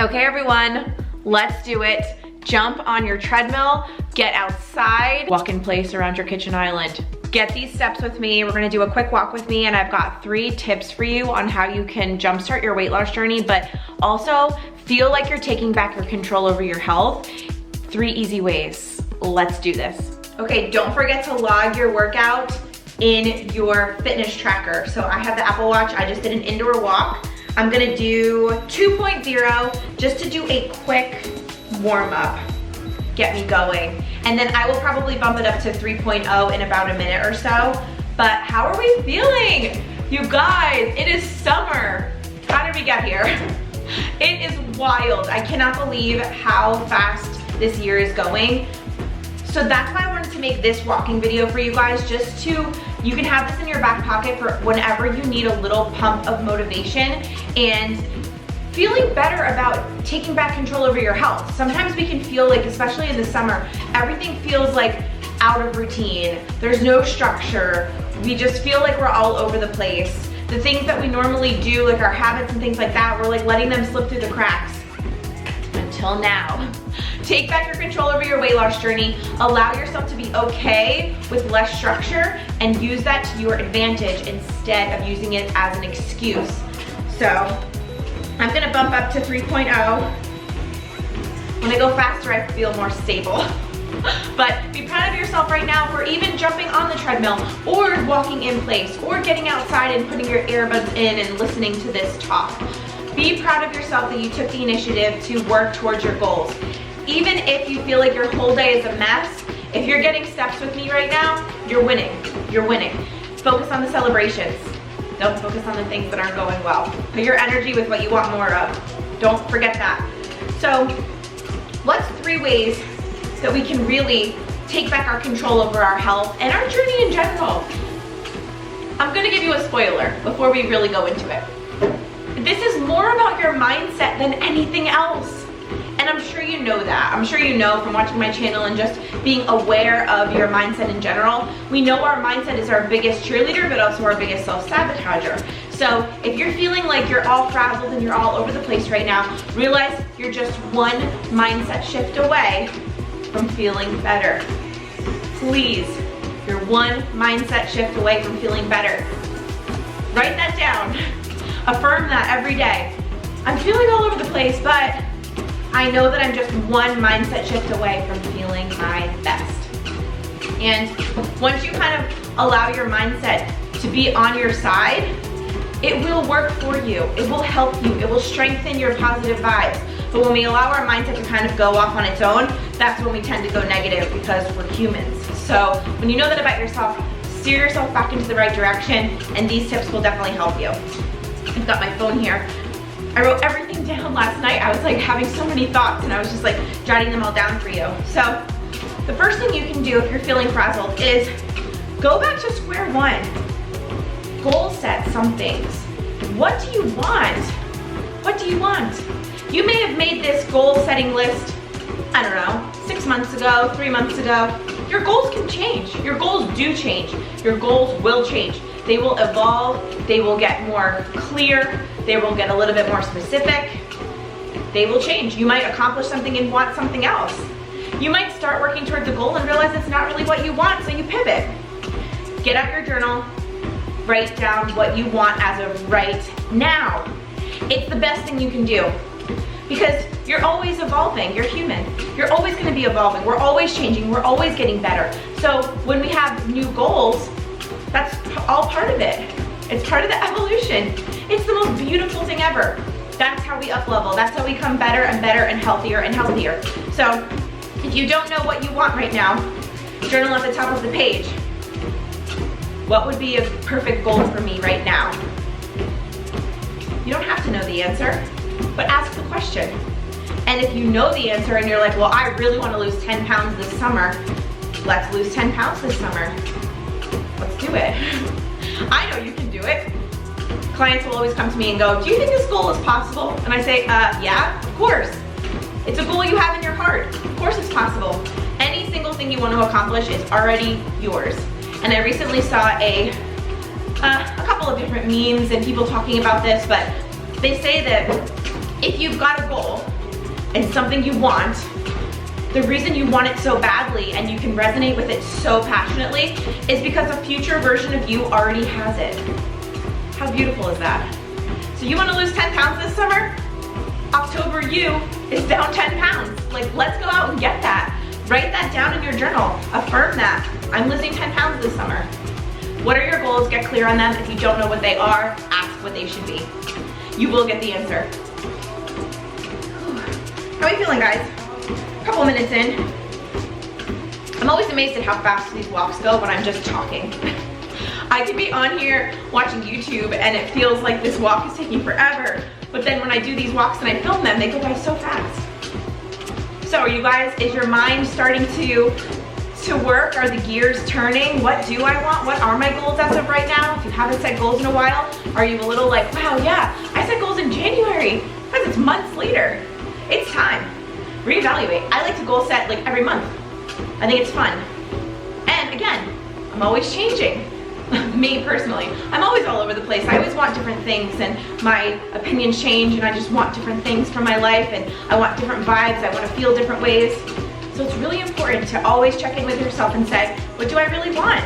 Okay everyone, let's do it. Jump on your treadmill, get outside, walk in place around your kitchen island. Get these steps with me. We're gonna do a quick walk with me, and I've got 3 tips for you on how you can jumpstart your weight loss journey, but also feel like you're taking back your control over your health. 3 easy ways. Let's do this. Okay, don't forget to log your workout in your fitness tracker. So I have the Apple Watch. I just did an indoor walk. I'm gonna do 2.0 just to do a quick warm up, get me going. And then I will probably bump it up to 3.0 in about a minute or so. But how are we feeling? You guys, it is summer. How did we get here? It is wild. I cannot believe how fast this year is going. So that's why I wanted to make this walking video for you guys, just to, you can have this in your back pocket for whenever you need a little pump of motivation and feeling better about taking back control over your health. Sometimes we can feel like, especially in the summer, everything feels like out of routine. There's no structure. We just feel like we're all over the place. The things that we normally do, like our habits and things like that, we're like letting them slip through the cracks. Until now. Take back your control over your weight loss journey. Allow yourself to be okay with less structure and use that to your advantage instead of using it as an excuse. So I'm gonna bump up to 3.0. When I go faster, I feel more stable. But be proud of yourself right now for even jumping on the treadmill or walking in place or getting outside and putting your earbuds in and listening to this talk. Be proud of yourself that you took the initiative to work towards your goals. Even if you feel like your whole day is a mess, if you're getting steps with me right now, you're winning. You're winning. Focus on the celebrations. Don't focus on the things that aren't going well. Put your energy with what you want more of. Don't forget that. So, what's 3 ways that we can really take back our control over our health and our journey in general? I'm gonna give you a spoiler before we really go into it. This is more about your mindset than anything else. And I'm sure you know that. I'm sure you know from watching my channel and just being aware of your mindset in general. We know our mindset is our biggest cheerleader, but also our biggest self-sabotager. So if you're feeling like you're all frazzled and you're all over the place right now, realize you're just one mindset shift away from feeling better. Please, you're one mindset shift away from feeling better. Write that down. Affirm that every day. I'm feeling all over the place, but I know that I'm just one mindset shift away from feeling my best. And once you kind of allow your mindset to be on your side, it will work for you. It will help you. It will strengthen your positive vibes. But when we allow our mindset to kind of go off on its own, that's when we tend to go negative because we're humans. So when you know that about yourself, steer yourself back into the right direction, and these tips will definitely help you. I've got my phone here. I wrote everything down last night. I was like having so many thoughts and I was just like jotting them all down for you. So the first thing you can do if you're feeling frazzled is go back to square one. Goal set some things. What do you want? What do you want? You may have made this goal setting list, I don't know, 6 months ago, 3 months ago. Your goals can change. Your goals do change. Your goals will change. They will evolve. They will get more clear. They will get a little bit more specific. They will change. You might accomplish something and want something else. You might start working towards a goal and realize it's not really what you want, so you pivot. Get out your journal. Write down what you want as of right now. It's the best thing you can do because you're always evolving. You're human. You're always going to be evolving. We're always changing. We're always getting better. So when we have new goals, that's all part of it. It's part of the evolution. It's the most beautiful thing ever. That's how we up-level. That's how we become better and better and healthier and healthier. So if you don't know what you want right now, journal at the top of the page. What would be a perfect goal for me right now? You don't have to know the answer, but ask the question. And if you know the answer and you're like, well, I really want to lose 10 pounds this summer, let's lose 10 pounds this summer. Let's do it. I know you can do it. Clients will always come to me and go, do you think this goal is possible? And I say, yeah, of course. It's a goal you have in your heart. Of course it's possible. Any single thing you want to accomplish is already yours. And I recently saw a couple of different memes and people talking about this, but they say that if you've got a goal and something you want, the reason you want it so badly and you can resonate with it so passionately is because a future version of you already has it. How beautiful is that? So you want to lose 10 pounds this summer? October you is down 10 pounds. Like, let's go out and get that. Write that down in your journal. Affirm that. I'm losing 10 pounds this summer. What are your goals? Get clear on them. If you don't know what they are, ask what they should be. You will get the answer. How are you feeling, guys? A couple minutes in. I'm always amazed at how fast these walks go when I'm just talking. I could be on here watching YouTube and it feels like this walk is taking forever. But then when I do these walks and I film them, they go by so fast. So are you guys, is your mind starting to work? Are the gears turning? What do I want? What are my goals as of right now? If you haven't set goals in a while, are you a little like, wow, yeah, I set goals in January, because it's months later. It's time. Reevaluate. I like to goal set like every month. I think it's fun. And again, I'm always changing. Me personally, I'm always all over the place. I always want different things and my opinions change and I just want different things for my life and I want different vibes. I want to feel different ways. So it's really important to always check in with yourself and say, what do I really want?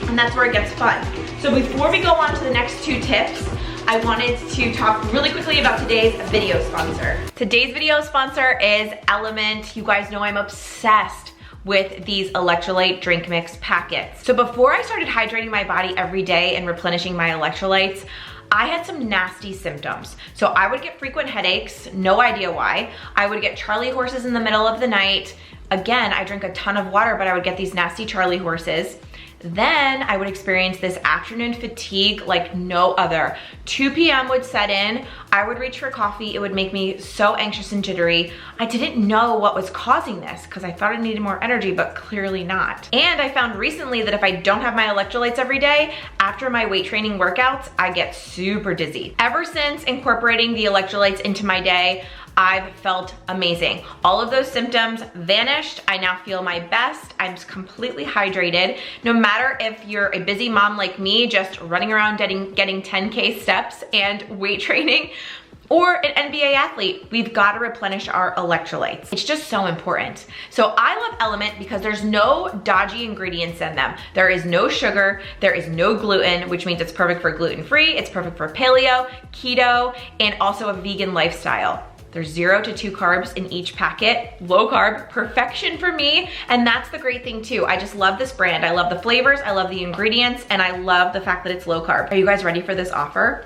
And that's where it gets fun. So before we go on to the next 2 tips, I wanted to talk really quickly about today's video sponsor. Today's video sponsor is Element. You guys know I'm obsessed with these electrolyte drink mix packets. So before I started hydrating my body every day and replenishing my electrolytes, I had some nasty symptoms. So I would get frequent headaches, no idea why. I would get Charlie horses in the middle of the night. Again, I drink a ton of water, but I would get these nasty Charlie horses. Then I would experience this afternoon fatigue like no other. 2 p.m. would set in, I would reach for coffee, it would make me so anxious and jittery. I didn't know what was causing this because I thought I needed more energy, but clearly not. And I found recently that if I don't have my electrolytes every day, after my weight training workouts, I get super dizzy. Ever since incorporating the electrolytes into my day, I've felt amazing. All of those symptoms vanished. I now feel my best. I'm completely hydrated. No matter if you're a busy mom like me, just running around getting 10K steps and weight training, or an NBA athlete, we've got to replenish our electrolytes. It's just so important. So I love Element because there's no dodgy ingredients in them. There is no sugar, there is no gluten, which means it's perfect for gluten-free, it's perfect for paleo, keto, and also a vegan lifestyle. There's 0 to 2 carbs in each packet, low carb, perfection for me. And that's the great thing too. I just love this brand. I love the flavors, I love the ingredients, and I love the fact that it's low carb. Are you guys ready for this offer?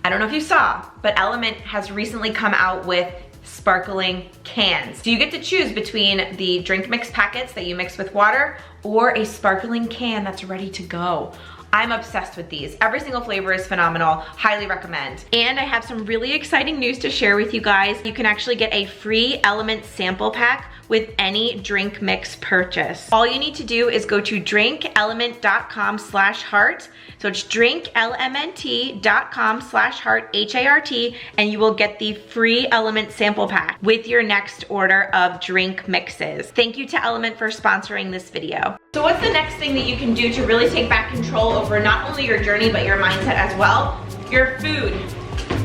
I don't know if you saw, but Element has recently come out with sparkling cans. So you get to choose between the drink mix packets that you mix with water or a sparkling can that's ready to go. I'm obsessed with these. Every single flavor is phenomenal. Highly recommend. And I have some really exciting news to share with you guys. You can actually get a free Element sample pack with any drink mix purchase. All you need to do is go to drinkelement.com/heart. So it's drinklmnt.com/heart, H-A-R-T, and you will get the free Element sample pack with your next order of drink mixes. Thank you to Element for sponsoring this video. So what's the next thing that you can do to really take back control over not only your journey, but your mindset as well? Your food.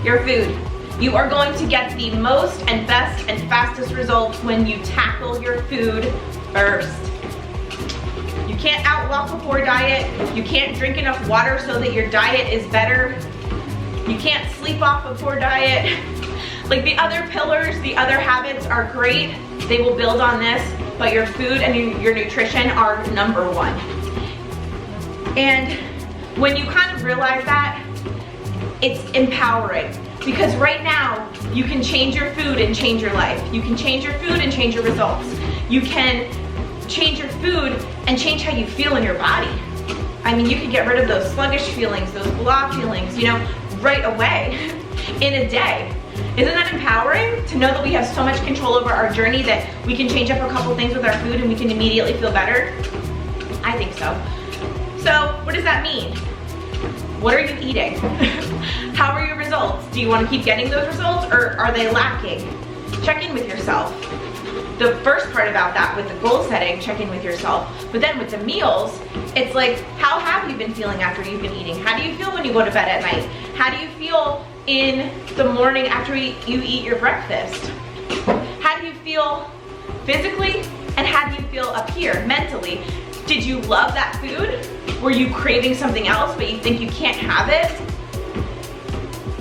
Your food. You are going to get the most and best and fastest results when you tackle your food first. You can't outwalk a poor diet. You can't drink enough water so that your diet is better. You can't sleep off a poor diet. Like the other pillars, the other habits are great. They will build on this, but your food and your nutrition are number 1. And when you kind of realize that, it's empowering. Because right now, you can change your food and change your life. You can change your food and change your results. You can change your food and change how you feel in your body. I mean, you can get rid of those sluggish feelings, those blah feelings, you know, right away in a day. Isn't that empowering to know that we have so much control over our journey that we can change up a couple things with our food and we can immediately feel better? I think so. So what does that mean? What are you eating? How are your results? Do you want to keep getting those results or are they lacking? Check in with yourself. The first part about that with the goal setting, check in with yourself. But then with the meals, it's like, how have you been feeling after you've been eating? How do you feel when you go to bed at night? How do you feel in the morning after you eat your breakfast? How do you feel physically, and how do you feel up here mentally? Did you love that food? Were you craving something else but you think you can't have it?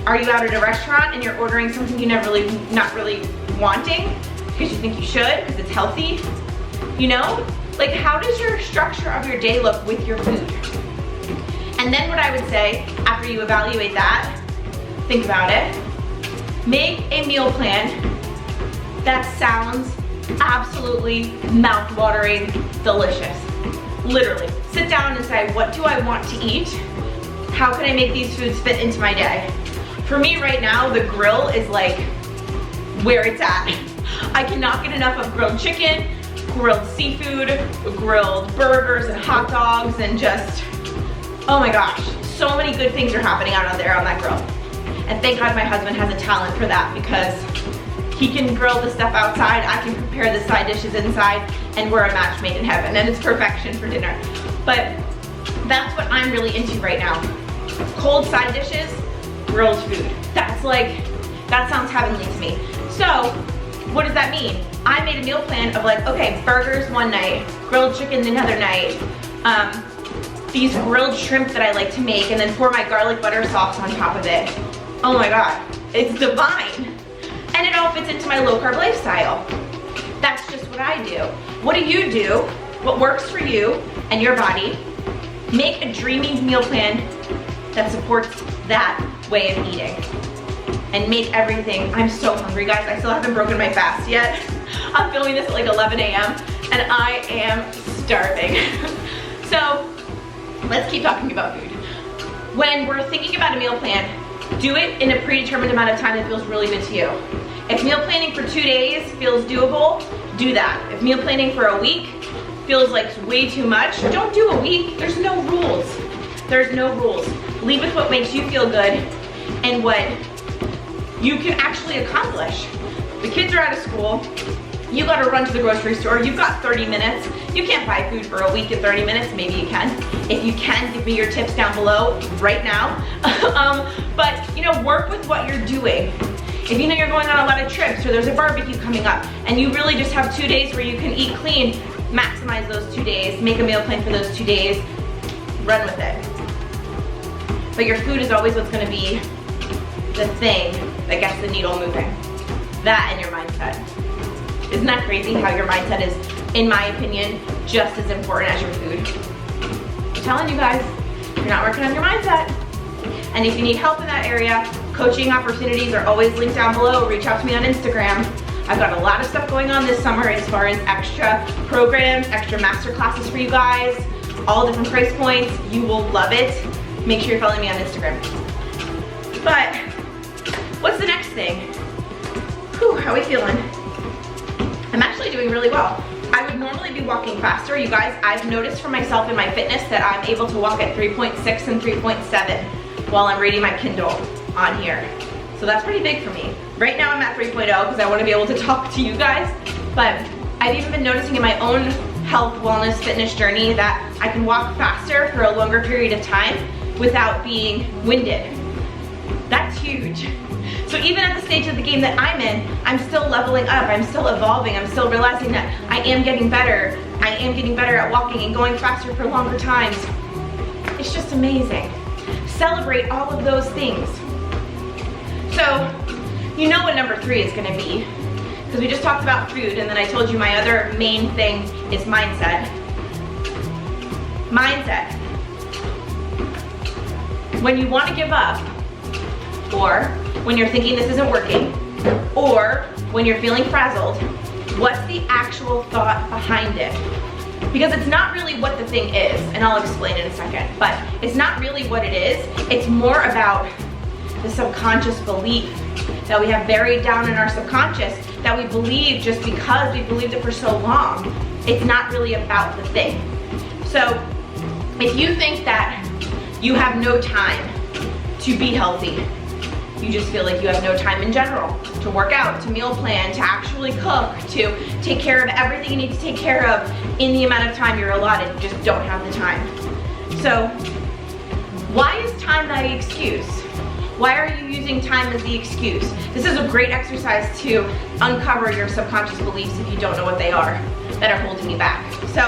Are you out at a restaurant and you're ordering something you not really wanting because you think you should because it's healthy? You know? Like, how does your structure of your day look with your food? And then what I would say, after you evaluate that, think about it, make a meal plan that sounds absolutely mouth-watering delicious. Literally, sit down and say, what do I want to eat? How can I make these foods fit into my day? For me right now, the grill is like where it's at. I cannot get enough of grilled chicken, grilled seafood, grilled burgers and hot dogs, and just, oh my gosh, so many good things are happening out there on that grill. And thank God my husband has a talent for that, because he can grill the stuff outside, I can prepare the side dishes inside, and we're a match made in heaven, and it's perfection for dinner. But that's what I'm really into right now. Cold side dishes, grilled food. That sounds heavenly to me. So, what does that mean? I made a meal plan of like, okay, burgers one night, grilled chicken another night, these grilled shrimp that I like to make, and then pour my garlic butter sauce on top of it. Oh my God, it's divine. And it all fits into my low carb lifestyle. That's just what I do. What do you do? What works for you and your body? Make a dreamy meal plan that supports that way of eating. And make everything, I'm so hungry guys, I still haven't broken my fast yet. I'm filming this at like 11 a.m. and I am starving. So let's keep talking about food. When we're thinking about a meal plan, do it in a predetermined amount of time that feels really good to you. If meal planning for 2 days feels doable, do that. If meal planning for a week feels like way too much, don't do a week. There's no rules. There's no rules. Lead with what makes you feel good and what you can actually accomplish. The kids are out of school. You gotta run to the grocery store. You've got 30 minutes. You can't buy food for a week in 30 minutes. Maybe you can. If you can, give me your tips down below right now. But you know, work with what you're doing. If you know you're going on a lot of trips or there's a barbecue coming up and you really just have 2 days where you can eat clean, maximize those 2 days, make a meal plan for those 2 days, run with it. But your food is always what's gonna be the thing that gets the needle moving. That and your mindset. Isn't that crazy how your mindset is, in my opinion, just as important as your food? I'm telling you guys, you're not working on your mindset. And if you need help in that area, coaching opportunities are always linked down below. Reach out to me on Instagram. I've got a lot of stuff going on this summer as far as extra programs, extra master classes for you guys, all different price points. You will love it. Make sure you're following me on Instagram. But what's the next thing? Whew, how are we feeling? I'm actually doing really well. I would normally be walking faster. You guys, I've noticed for myself in my fitness that I'm able to walk at 3.6 and 3.7 while I'm reading my Kindle on here. So that's pretty big for me. Right now I'm at 3.0 because I want to be able to talk to you guys, but I've even been noticing in my own health, wellness, fitness journey that I can walk faster for a longer period of time without being winded. That's huge. So even at the stage of the game that I'm in, I'm still leveling up, I'm still evolving, I'm still realizing that I am getting better. I am getting better at walking and going faster for longer times. It's just amazing. Celebrate all of those things. So, you know what number 3 is gonna be, because we just talked about food, and then I told you my other main thing is mindset. Mindset. When you wanna give up, or when you're thinking this isn't working, or when you're feeling frazzled, what's the actual thought behind it? Because it's not really what the thing is, and I'll explain in a second, but it's not really what it is. It's more about the subconscious belief that we have buried down in our subconscious that we believe just because we believed it for so long. It's not really about the thing. So if you think that you have no time to be healthy, you just feel like you have no time in general to work out, to meal plan, to actually cook, to take care of everything you need to take care of in the amount of time you're allotted. You just don't have the time. So why is time the excuse? Why are you using time as the excuse? This is a great exercise to uncover your subconscious beliefs if you don't know what they are that are holding you back. So,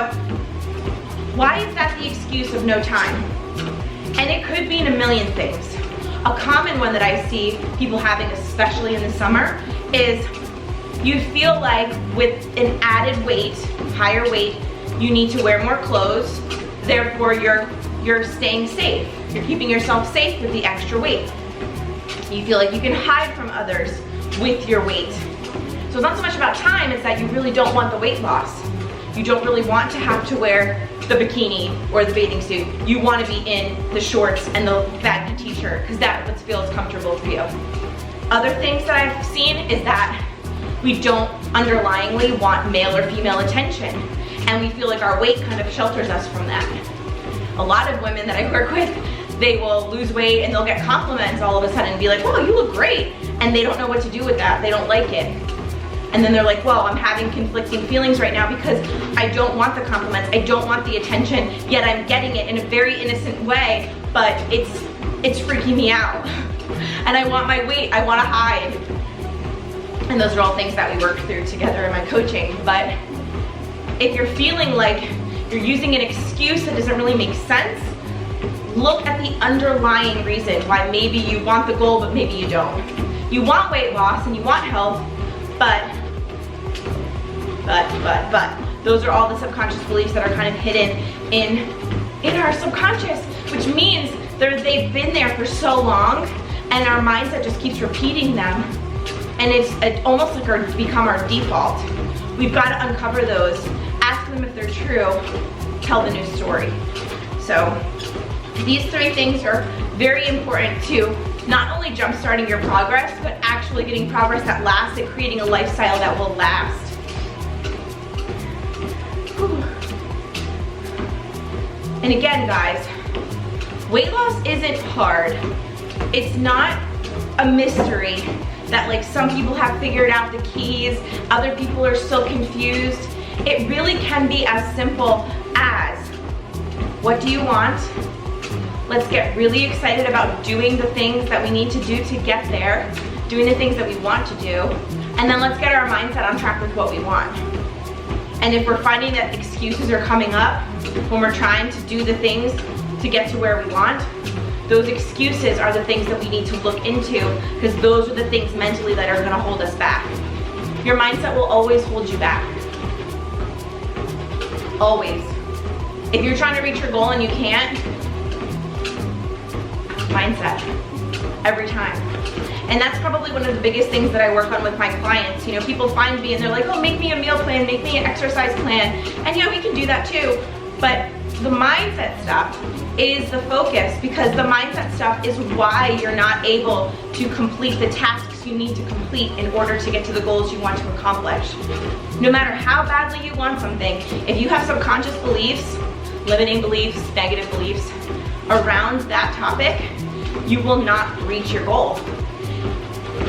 why is that the excuse of no time? And it could mean a million things. A common one that I see people having, especially in the summer, is you feel like with an added weight, higher weight, you need to wear more clothes, therefore you're staying safe. You're keeping yourself safe with the extra weight. You feel like you can hide from others with your weight. So it's not so much about time, it's that you really don't want the weight loss. You don't really want to have to wear the bikini or the bathing suit. You want to be in the shorts and the baggy t-shirt because that's what feels comfortable for you. Other things that I've seen is that we don't underlyingly want male or female attention, and we feel like our weight kind of shelters us from that. A lot of women that I work with, they will lose weight and they'll get compliments all of a sudden and be like, "Whoa, you look great," and they don't know what to do with that. They don't like it. And then they're like, well, I'm having conflicting feelings right now because I don't want the compliments, I don't want the attention, yet I'm getting it in a very innocent way, but it's freaking me out. And I want my weight, I want to hide. And those are all things that we work through together in my coaching. But if you're feeling like you're using an excuse that doesn't really make sense, look at the underlying reason why maybe you want the goal, but maybe you don't. You want weight loss and you want health, but those are all the subconscious beliefs that are kind of hidden in our subconscious, which means they've been there for so long and our mindset just keeps repeating them, and it's almost like become our default. We've got to uncover those, ask them if they're true, tell the new story. So these 3 things are very important to not only jump-starting your progress, but actually getting progress that lasts and creating a lifestyle that will last. Whew. And again, guys, weight loss isn't hard. It's not a mystery that like some people have figured out the keys, other people are still confused. It really can be as simple as, what do you want? Let's get really excited about doing the things that we need to do to get there, doing the things that we want to do, and then let's get our mindset on track with what we want. And if we're finding that excuses are coming up when we're trying to do the things to get to where we want, those excuses are the things that we need to look into, because those are the things mentally that are gonna hold us back. Your mindset will always hold you back. Always. If you're trying to reach your goal and you can't, mindset, every time. And that's probably one of the biggest things that I work on with my clients. You know, people find me and they're like, oh, make me a meal plan, make me an exercise plan. And you know, we can do that too. But the mindset stuff is the focus, because the mindset stuff is why you're not able to complete the tasks you need to complete in order to get to the goals you want to accomplish. No matter how badly you want something, if you have subconscious beliefs, limiting beliefs, negative beliefs around that topic, you will not reach your goal.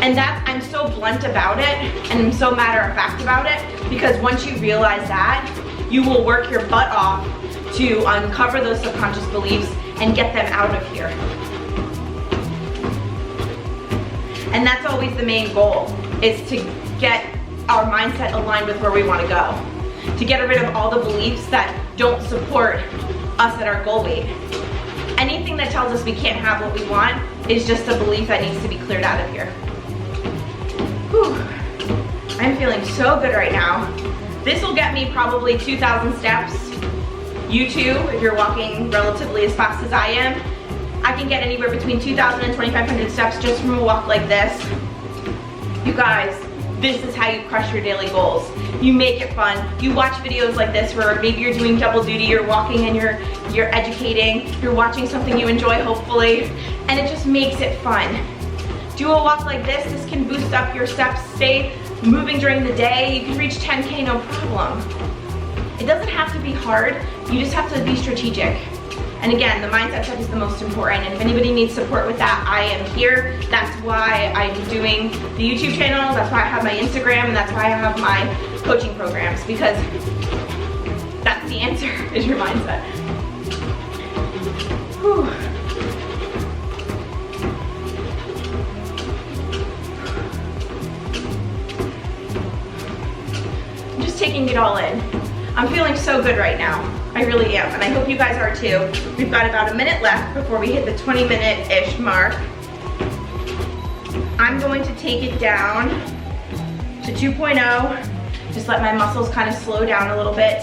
And I'm so blunt about it, and I'm so matter of fact about it, because once you realize that, you will work your butt off to uncover those subconscious beliefs and get them out of here. And that's always the main goal, is to get our mindset aligned with where we want to go. To get rid of all the beliefs that don't support us at our goal weight. Anything that tells us we can't have what we want is just a belief that needs to be cleared out of here. Whew. I'm feeling so good right now. This will get me probably 2,000 steps. You too, if you're walking relatively as fast as I am, I can get anywhere between 2,000 and 2,500 steps just from a walk like this. You guys, this is how you crush your daily goals. You make it fun. You watch videos like this where maybe you're doing double duty, you're walking and you're educating, you're watching something you enjoy hopefully, and it just makes it fun. Do a walk like this. This can boost up your steps. Stay moving during the day. You can reach 10K no problem. It doesn't have to be hard. You just have to be strategic. And again, the mindset stuff is the most important. And if anybody needs support with that, I am here. That's why I'm doing the YouTube channel. That's why I have my Instagram. And that's why I have my coaching programs. Because that's the answer, is your mindset. Whew. just taking it all in. I'm feeling so good right now. I really am, and I hope you guys are too. We've got about a minute left before we hit the 20-minute-ish mark. I'm going to take it down to 2.0. Just let my muscles kind of slow down a little bit.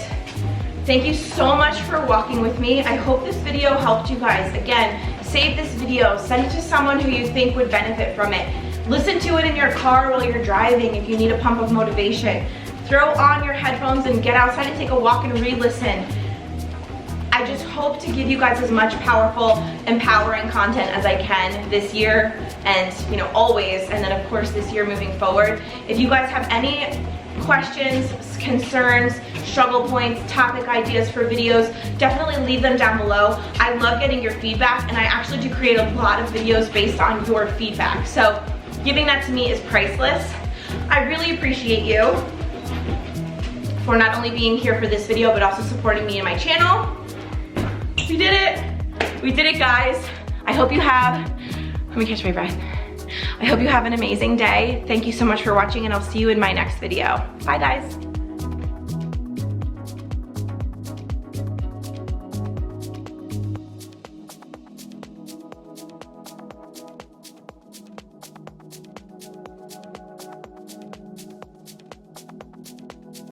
Thank you so much for walking with me. I hope this video helped you guys. Again, save this video, send it to someone who you think would benefit from it. Listen to it in your car while you're driving if you need a pump of motivation. Throw on your headphones and get outside and take a walk and re-listen. I just hope to give you guys as much powerful, empowering content as I can this year and always, and then of course this year moving forward. If you guys have any questions, concerns, struggle points, topic ideas for videos, definitely leave them down below. I love getting your feedback, and I actually do create a lot of videos based on your feedback. So giving that to me is priceless. I really appreciate you for not only being here for this video, but also supporting me in my channel. We did it. We did it, guys. I hope you have, let me catch my breath. I hope you have an amazing day. Thank you so much for watching, and I'll see you in my next video. Bye, guys.